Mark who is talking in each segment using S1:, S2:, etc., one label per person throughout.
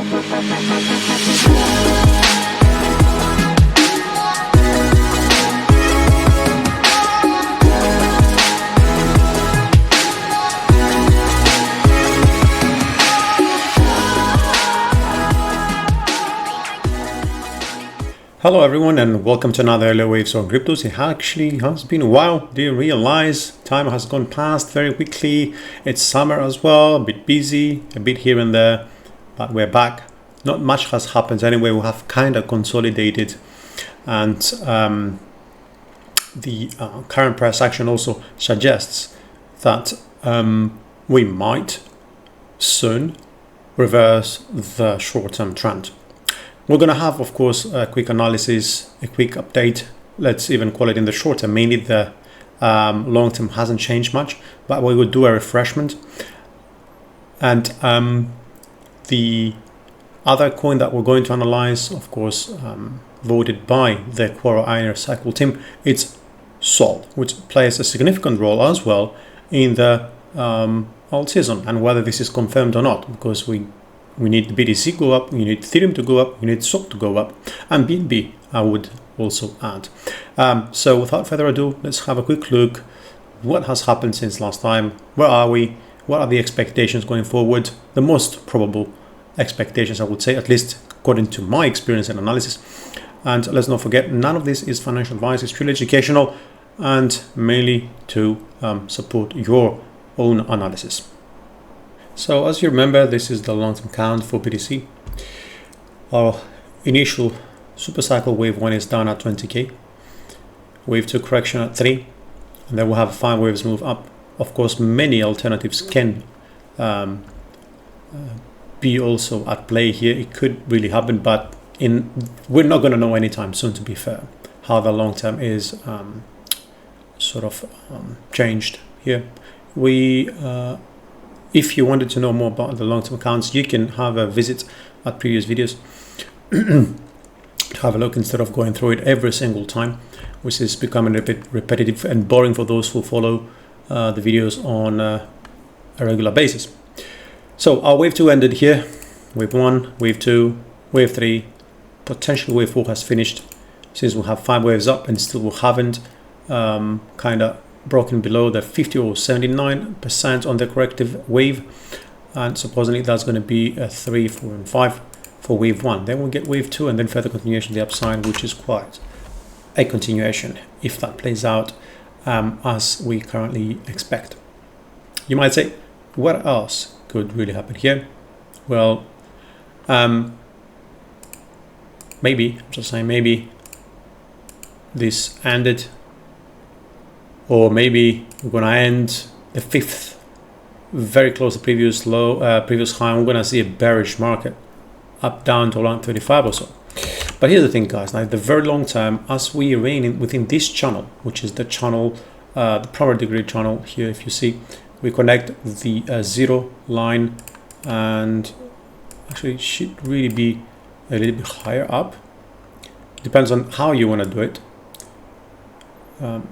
S1: Hello everyone and welcome to another Elliott Wavesoncryptos. It actually has been a while. Do you realize time has gone past very quickly? It's summer as well, a bit busy, a bit here and there, but we're back. Not much has happened anyway. We have kind of consolidated, and the current price action also suggests that we might soon reverse the short-term trend. We're going to have, of course, a quick analysis, a quick update. Let's even call it in the short term. Mainly the long term hasn't changed much, but we will do a refreshment. And the other coin that we're going to analyze, of course, voted by the Quora Inner Cycle team, it's Sol, which plays a significant role as well in the alt season, and whether this is confirmed or not, because we need the BTC go up, we need Ethereum to go up, we need SOC to go up, and BNB I would also add. So without further ado, let's have a quick look what has happened since last time. Where are we? What are the expectations going forward? The most probable expectations, I would say, at least according to my experience and analysis. And let's not forget, none of this is financial advice. It's purely educational and mainly to support your own analysis. So as you remember, this is the long-term count for BTC. Our initial super cycle wave 1 is down at 20k, wave 2 correction at 3, and then we'll have 5 waves move up. Of course, many alternatives can be also at play here. It could really happen, but we're not going to know anytime soon, to be fair, how the long term is changed here. If you wanted to know more about the long-term accounts, you can have a visit at previous videos. Have a look instead of going through it every single time, which is becoming a bit repetitive and boring for those who follow the videos on a regular basis. So our wave 2 ended here. Wave 1, wave 2, wave 3, potentially wave 4 has finished, since we have 5 waves up and still we haven't kind of broken below the 50 or 79% on the corrective wave, and supposedly that's going to be a 3, 4 and 5 for wave 1. Then we'll get wave 2 and then further continuation of the upside, which is quite a continuation if that plays out as we currently expect. You might say, what else could really happen here? Well, maybe this ended, or maybe we're gonna end the 5th very close to previous low, previous high. We're gonna see a bearish market up down to around 35 or so. But here's the thing, guys. Now, the very long term, as we remain within this channel, which is the channel, the primary degree channel here, if you see, we connect the 0 line, and actually it should really be a little bit higher up. Depends on how you want to do it.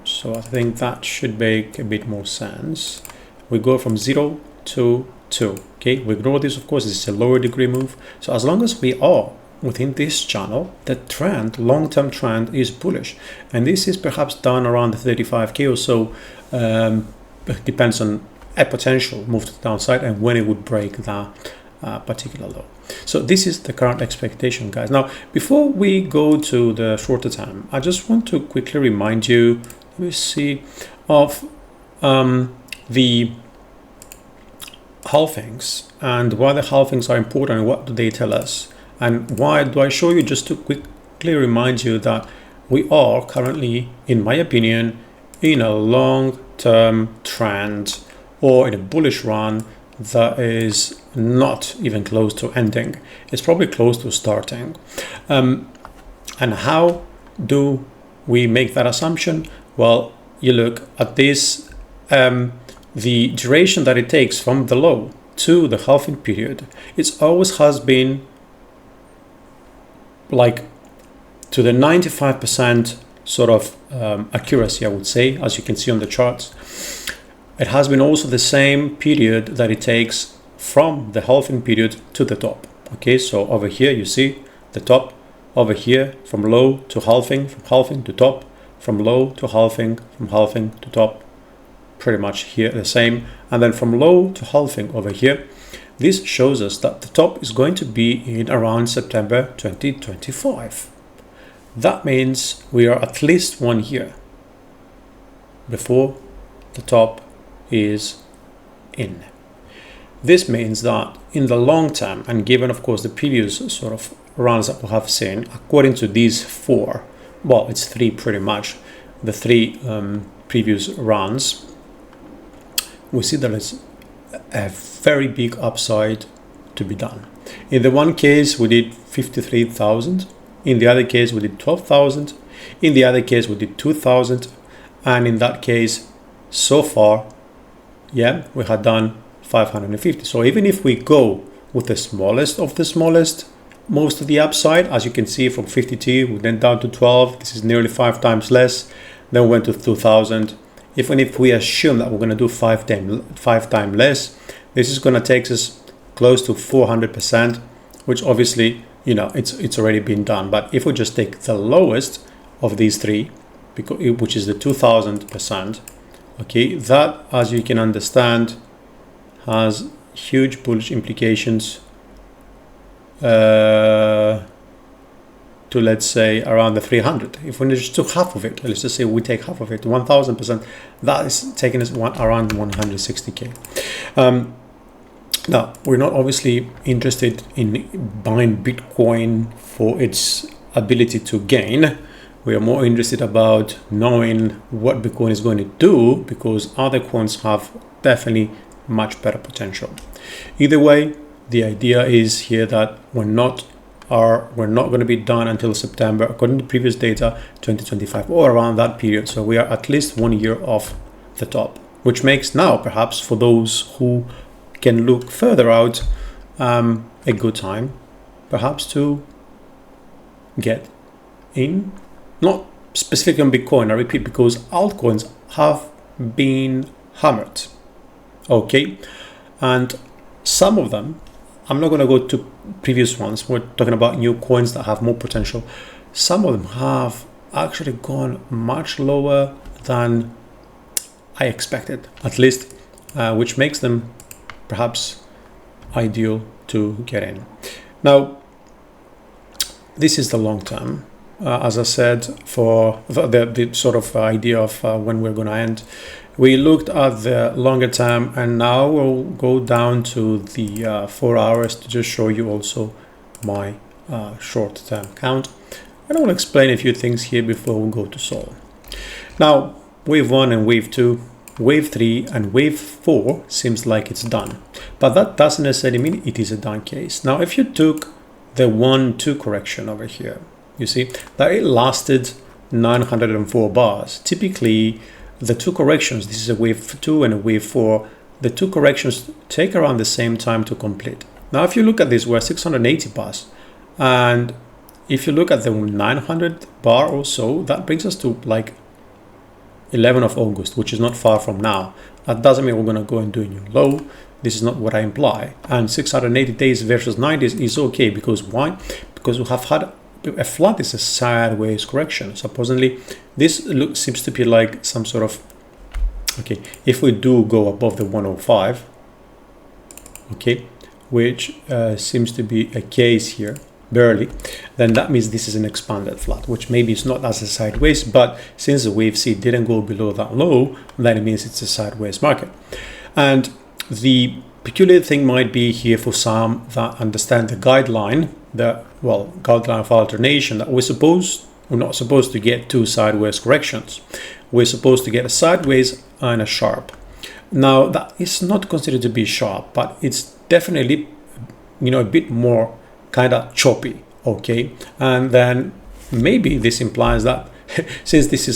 S1: So I think that should make a bit more sense. We go from 0 to 2. Okay, we ignore this, of course, this is a lower degree move. So as long as we are within this channel, the trend, long-term trend, is bullish. And this is perhaps down around the 35k or so. Depends on a potential move to the downside and when it would break that particular low. So this is the current expectation, guys. Now, before we go to the shorter term, I just want to quickly remind you, let me see, of the halvings and why the halvings are important and what do they tell us, and why do I show you, just to quickly remind you that we are currently, in my opinion, in a long-term trend or in a bullish run that is not even close to ending. It's probably close to starting. And how do we make that assumption? Well, you look at this, the duration that it takes from the low to the halving period. It always has been like to the 95% sort of accuracy, I would say, as you can see on the charts. It has been also the same period that it takes from the halving period to the top. Okay, so over here you see the top, over here from low to halving, from halving to top, from low to halving, from halving to top, pretty much here the same, and then from low to halving over here. This shows us that the top is going to be in around September 2025. That means we are at least 1 year before the top is in. This means that in the long term, and given of course the previous sort of runs that we have seen, according to these four, well, it's three pretty much, the three previous runs, we see there is a very big upside to be done. In the one case we did 53,000, in the other case we did 12,000, in the other case we did 2,000, and in that case so far, yeah, we had done 550. So even if we go with the smallest of the smallest, most of the upside, as you can see, from 52 we went down to 12, this is nearly 5 times less, then we went to 2,000. Even if we assume that we're going to do 5 times less, this is going to take us close to 400%, which obviously, you know, it's already been done. But if we just take the lowest of these three, which is the 2,000%, okay, that, as you can understand, has huge bullish implications to, let's say, around the 300. If we just took half of it, let's just say we take half of it, 1,000%, that is taking us around 160k. Now, we're not obviously interested in buying Bitcoin for its ability to gain. We are more interested about knowing what Bitcoin is going to do, because other coins have definitely much better potential. Either way, the idea is here that we're not going to be done until September, according to previous data, 2025, or around that period. So we are at least 1 year off the top, which makes now, perhaps for those who can look further out, a good time perhaps to get in. Not specifically on Bitcoin, I repeat, because altcoins have been hammered. Okay, and some of them, I'm not going to go to previous ones, we're talking about new coins that have more potential. Some of them have actually gone much lower than I expected, at least, which makes them perhaps ideal to get in. Now, this is the long term. As I said, for the sort of idea of when we're going to end. We looked at the longer term, and now we'll go down to the 4 hours to just show you also my short term count. And I will explain a few things here before we go to Sol. Now, wave 1 and wave 2, wave 3 and wave 4 seems like it's done, but that doesn't necessarily mean it is a done case. Now, if you took the 1-2 correction over here, you see that it lasted 904 bars. Typically, the two corrections, this is a wave 2 and a wave 4, the two corrections take around the same time to complete. Now, if you look at this, we're 680 bars. And if you look at the 900 bar or so, that brings us to like 11 of August, which is not far from now. That doesn't mean we're going to go and do a new low. This is not what I imply. And 680 days versus 9 days is okay, because why? Because we have had a flat is a sideways correction. Supposedly, this seems to be like some sort of, okay, if we do go above the 105, okay, which seems to be a case here, barely, then that means this is an expanded flat, which maybe it's not as a sideways, but since the wave C didn't go below that low, then it means it's a sideways market. And the peculiar thing might be here for some that understand the guideline, guideline of alternation, that we're not supposed to get two sideways corrections. We're supposed to get a sideways and a sharp. Now, that is not considered to be sharp, but it's definitely, a bit more kind of choppy, okay? And then maybe this implies that since this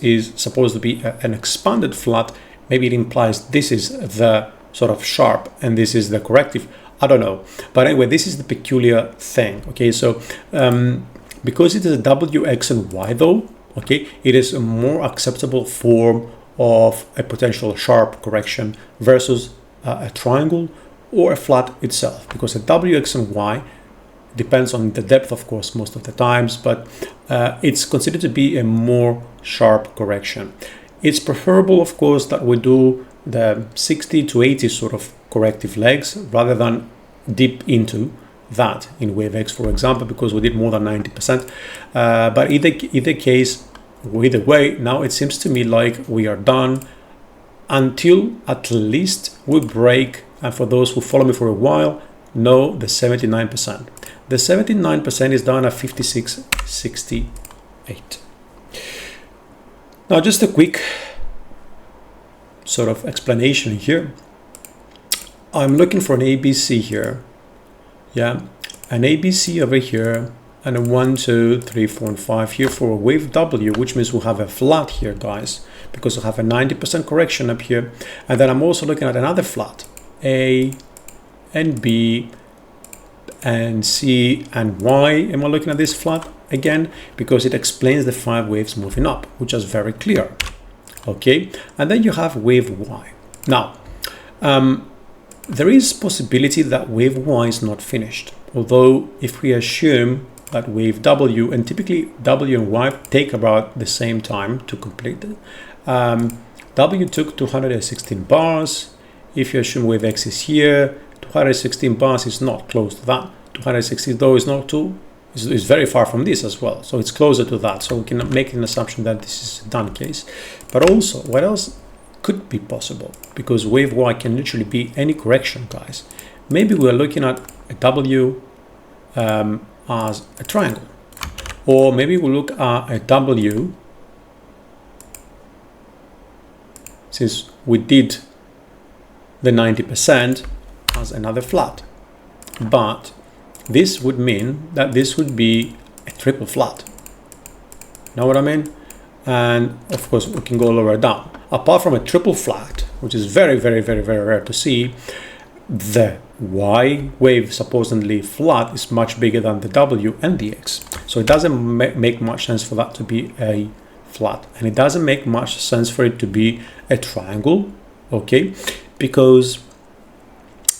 S1: is supposed to be an expanded flat, maybe it implies this is the sort of sharp and this is the corrective. I don't know, but anyway, this is the peculiar thing. Okay, so because it is a W, X, and Y though, okay, it is a more acceptable form of a potential sharp correction versus a triangle or a flat itself, because a W, X, and Y depends on the depth, of course, most of the times, but it's considered to be a more sharp correction. It's preferable, of course, that we do the 60 to 80 sort of corrective legs rather than dip into that in wave X, for example, because we did more than 90%. But either case, either way, now it seems to me like we are done until at least we break, and for those who follow me for a while, know the 79%. The 79% is down at 56.68. Now, just a quick sort of explanation here. I'm looking for an ABC here. Yeah, an ABC over here, and a 1, 2, 3, 4, and 5 here for a wave W, which means we'll have a flat here, guys, because we'll have a 90% correction up here. And then I'm also looking at another flat, A and B and C and Y. Am I looking at this flat again? Because it explains the 5 waves moving up, which is very clear. Okay, and then you have wave Y. Now, there is possibility that wave Y is not finished. Although if we assume that wave W, and typically W and Y take about the same time to complete it. W took 216 bars. If you assume wave X is here, 216 bars is not close to that. 216 though is not too, is very far from this as well. So it's closer to that. So we can make an assumption that this is a done case. But also, what else could be possible? Because wave Y can literally be any correction, guys. Maybe we're looking at a W as a triangle, or maybe we'll look at a W, since we did the 90%, as another flat. But this would mean that this would be a triple flat. Know what I mean? And of course we can go lower down. Apart from a triple flat, which is very, very, very, very rare to see, the Y wave supposedly flat is much bigger than the W and the X. So it doesn't make much sense for that to be a flat. And it doesn't make much sense for it to be a triangle, okay? Because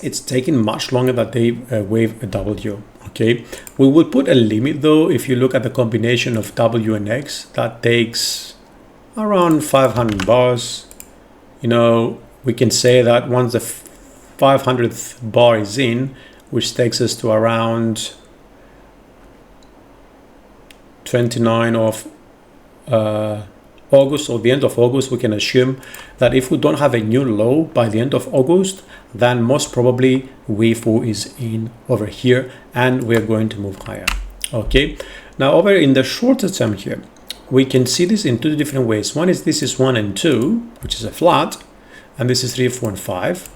S1: it's taking much longer that they wave a W, okay? We will put a limit though. If you look at the combination of W and X, that takes around 500 bars. You know, we can say that once the 500th bar is in, which takes us to around 29 of August, or the end of August, we can assume that if we don't have a new low by the end of August, then most probably wave 4 is in over here and we're going to move higher. Okay, now over in the shorter term here, we can see this in two different ways. One is this is 1 and 2, which is a flat, and this is 3, 4, and 5,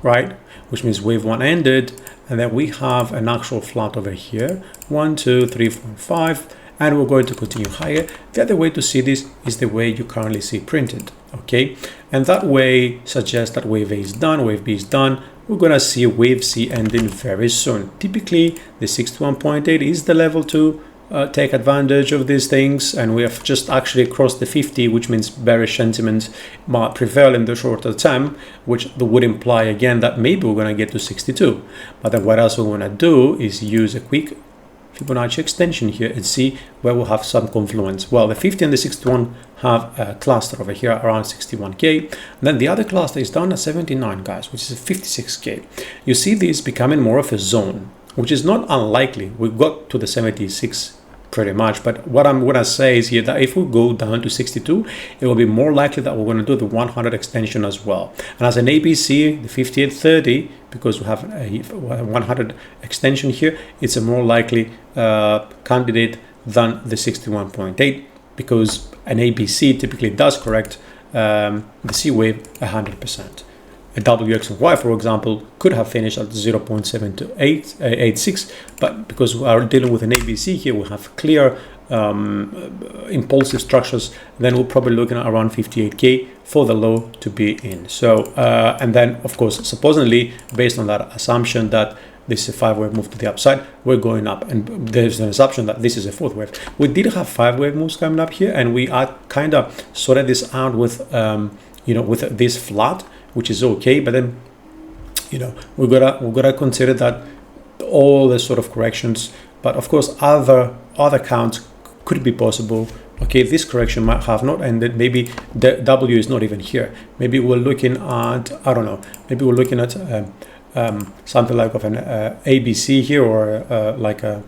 S1: right? Which means wave 1 ended, and then we have an actual flat over here, 1, 2, 3, 4, and 5, and we're going to continue higher. The other way to see this is the way you currently see printed, okay? And that way suggests that wave A is done, wave B is done. We're gonna see wave C ending very soon. Typically, the 61.8 is the level to take advantage of these things, and we have just actually crossed the 50, which means bearish sentiment might prevail in the shorter term, which would imply again that maybe we're going to get to 62. But then what else we want to do is use a quick Fibonacci extension here and see where we'll have some confluence. Well, the 50 and the 61 have a cluster over here around 61k, and then the other cluster is down at 79, guys, which is 56k. You see this becoming more of a zone, which is not unlikely. We got to the 76 pretty much, but what I'm gonna say is here that if we go down to 62, it will be more likely that we're gonna do the 100 extension as well. And as an ABC, the 5830, because we have a 100 extension here, it's a more likely candidate than the 61.8, because an ABC typically does correct the C wave 100%. A WX and Y, for example, could have finished at 0.72886, but because we are dealing with an ABC here, we have clear impulsive structures, then we're probably looking at around 58k for the low to be in. So, and then of course, supposedly based on that assumption that this is a 5-wave move to the upside, we're going up, and there's an assumption that this is a 4th wave. We did have 5-wave moves coming up here, and we are kind of sorted this out with, you know, with this flat, which is okay. But then you know, we're gonna consider that all the sort of corrections, but of course other counts could be possible. Okay, this correction might have not ended. Maybe the W is not even here. Maybe we're looking at, I don't know, maybe we're looking at something like of an ABC here, or like a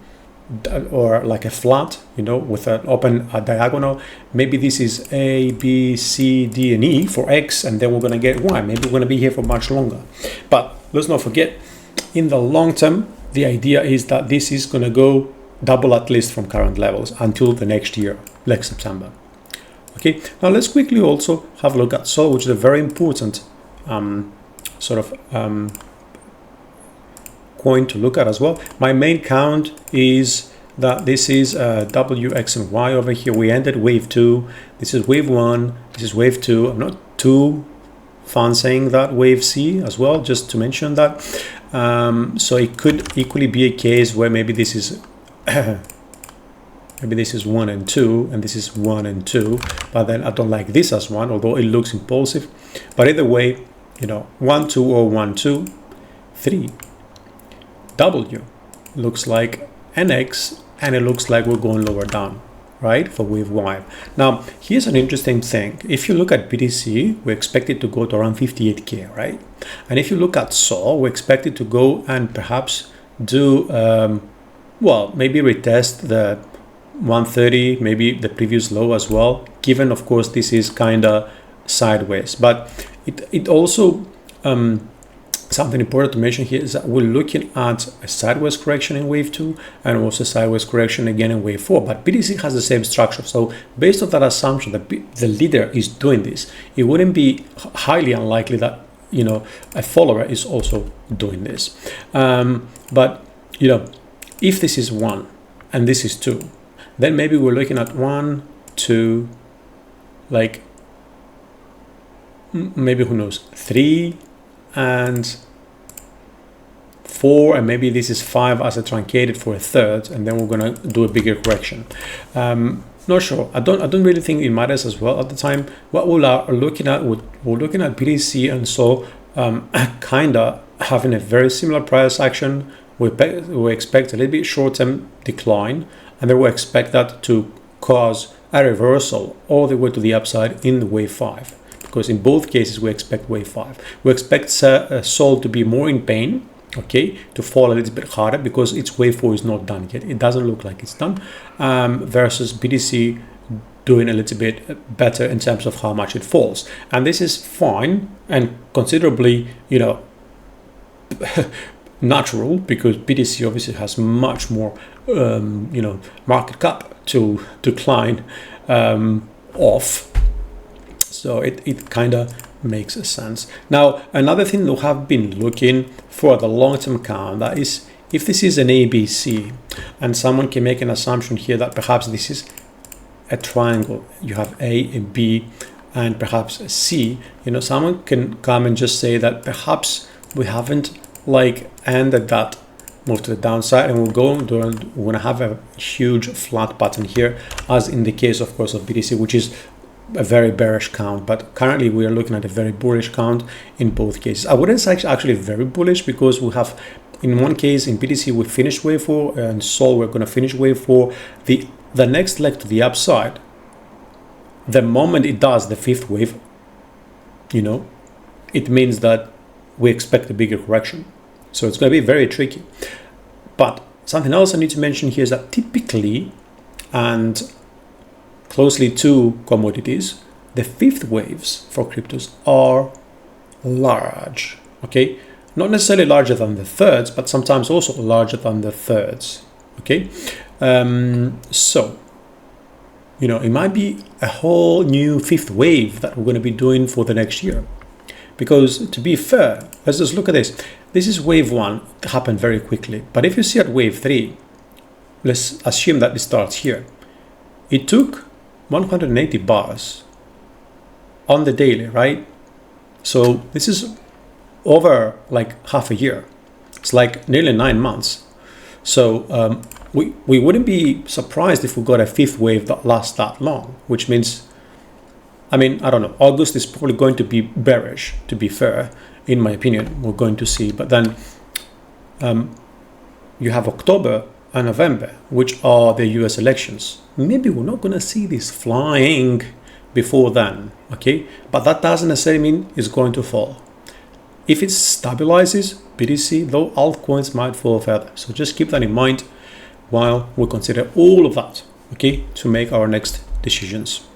S1: flat, you know, with an open diagonal. Maybe this is A, B, C, D, and E for X, and then we're going to get Y. Maybe we're going to be here for much longer. But let's not forget, in the long term, the idea is that this is going to go double at least from current levels until the next year, like September. Okay, now let's quickly also have a look at SOL, which is a very important coin to look at as well. My main count is that this is W, X, and Y over here. We ended wave 2. This is wave 1. This is wave 2. I'm not too fancying that wave C as well, just to mention that. So it could equally be a case where maybe this is maybe this is 1 and 2, and this is 1 and 2, but then I don't like this as 1, although it looks impulsive. But either way, you know, 1, 2, or 1, 2, 3. W looks like NX, and it looks like we're going lower down, right, for wave Y. Now, here's an interesting thing. If you look at BTC, we expect it to go to around 58K, right? And if you look at SOL, we expect it to go and perhaps do, well, maybe retest the 130, maybe the previous low as well, given, of course, this is kind of sideways. But it also, something important to mention here is that we're looking at a sideways correction in wave 2 and also a sideways correction again in wave 4. But BTC has the same structure. So based on that assumption that the leader is doing this, it wouldn't be highly unlikely that, you know, a follower is also doing this. But, you know, if this is 1 and this is 2, then maybe we're looking at 1, 2, like maybe, who knows, 3 and 4, and maybe this is 5 as a truncated for a third, and then we're gonna do a bigger correction. Not sure. I don't really think it matters as well at the time. What we're looking at, we're looking at BTC and SOL kinda having a very similar price action. We expect a little bit short-term decline, and then we expect that to cause a reversal all the way to the upside in the wave 5. Because in both cases, we expect wave 5. We expect SOL to be more in pain, okay, to fall a little bit harder because its wave 4 is not done yet. It doesn't look like it's done, versus BTC doing a little bit better in terms of how much it falls. And this is fine and considerably, you know, natural, because BTC obviously has much more, you know, market cap to climb off. So it kind of makes sense. Now, another thing we have been looking for the long-term count, that is, if this is an ABC, and someone can make an assumption here that perhaps this is a triangle. You have A and B and perhaps a C. You know, someone can come and just say that perhaps we haven't like ended that move to the downside, and we're going to have a huge flat pattern here, as in the case, of course, of BTC, which is a very bearish count. But currently we are looking at a very bullish count in both cases. I wouldn't say actually very bullish, because we have, in one case in BTC we finished wave 4, and SOL we're going to finish wave 4. The next leg to the upside, the moment it does the 5th wave, you know, it means that we expect a bigger correction. So it's going to be very tricky. But something else I need to mention here is that typically, and closely to commodities, the 5th waves for cryptos are large, okay? Not necessarily larger than the thirds, but sometimes also larger than the thirds, okay? So, you know, it might be a whole new 5th wave that we're going to be doing for the next year. Because to be fair, let's just look at this. This is wave 1, it happened very quickly. But if you see at wave 3, let's assume that it starts here. It took 180 bars on the daily, right? So this is over like half a year. It's like nearly 9 months. So we wouldn't be surprised if we got a 5th wave that lasts that long, which means, I mean, I don't know, August is probably going to be bearish, to be fair. in my opinion, we're going to see. But then you have October and November, which are the US elections. Maybe we're not going to see this flying before then, okay? But that doesn't necessarily mean it's going to fall. If it stabilizes BTC, though, altcoins might fall further. So just keep that in mind while we consider all of that, okay, to make our next decisions.